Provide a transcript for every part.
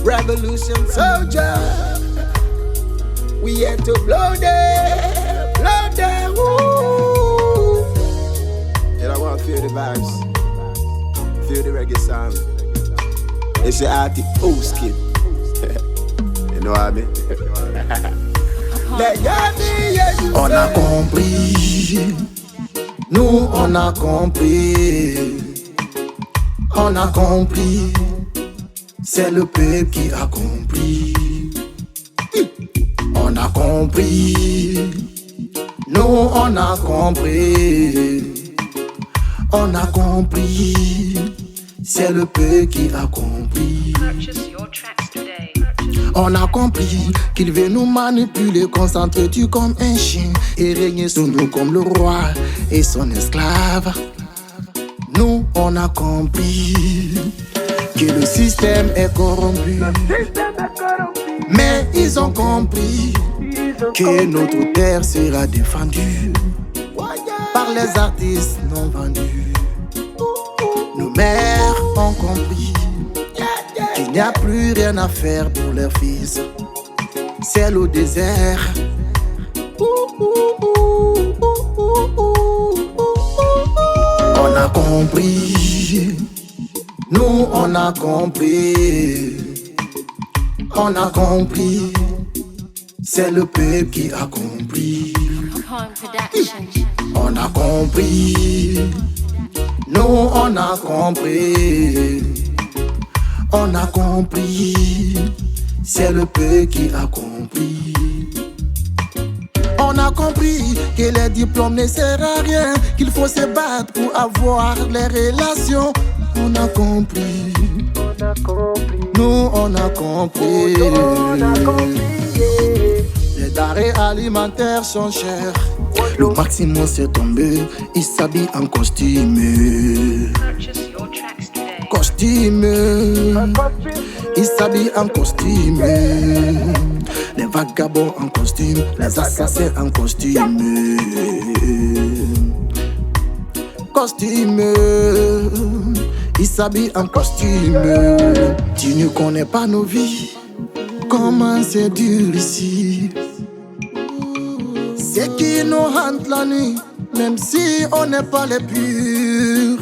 Revolution soldier. We here to blow them, woo. Yeah, I want to feel the vibes, feel the reggae sound. It's the arty host kid. You know what I mean? On a compris, nous on a compris. On a compris, c'est le peuple qui a compris. On a compris, nous on a compris. On a compris, c'est le peuple qui a compris. On a compris qu'il veut nous manipuler, concentrer-tu comme un chien et régner sur nous comme le roi et son esclave. Nous, on a compris que le système est corrompu. Mais ils ont compris que notre terre sera défendue par les artistes non vendus. Nos mères ont compris qu'il n'y a plus rien à faire pour leurs fils. C'est le désert. On a compris, nous on a compris. On a compris, c'est le peuple qui a compris. On a compris, nous on a compris. On a compris, c'est le peuple qui a compris. On a compris que les diplômes ne servent à rien, qu'il faut se battre pour avoir les relations. On a compris, nous on a compris. Les denrées alimentaires sont chères. Le maximum s'est tombé, il s'habille en costume. Il s'habille en costume. Les vagabonds en costume, les assassins en costume. Il s'habille en costume. Tu ne connais pas nos vies, comment c'est dur ici. C'est qui nous hante la nuit, même si on n'est pas les purs.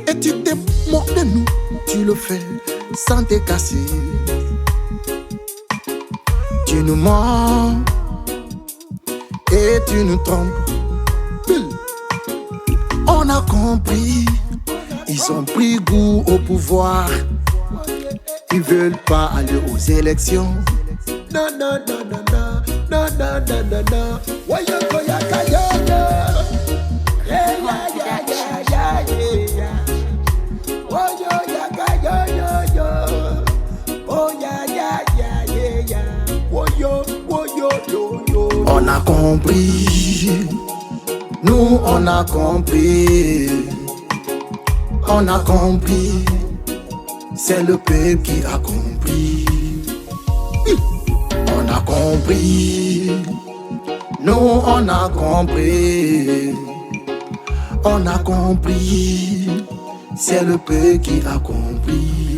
Et tu te moques de nous, tu le fais sans te casser. Tu nous mens et tu nous trompes. On a compris, ils ont pris goût au pouvoir. Ils veulent pas aller aux élections. No, no, no, no, no, no, no, no, no, no. Why you go ya kayoyo? Yeah, yeah, yeah, yeah, yeah, yeah. Why you ya kayoyo? Oh yeah, yeah, yeah, yeah, yeah. Why yo, yo, yo. On a compris, nous on a compris. On a compris, c'est le peuple qui a compris. On a compris, nous on a compris. On a compris, c'est le peuple qui a compris.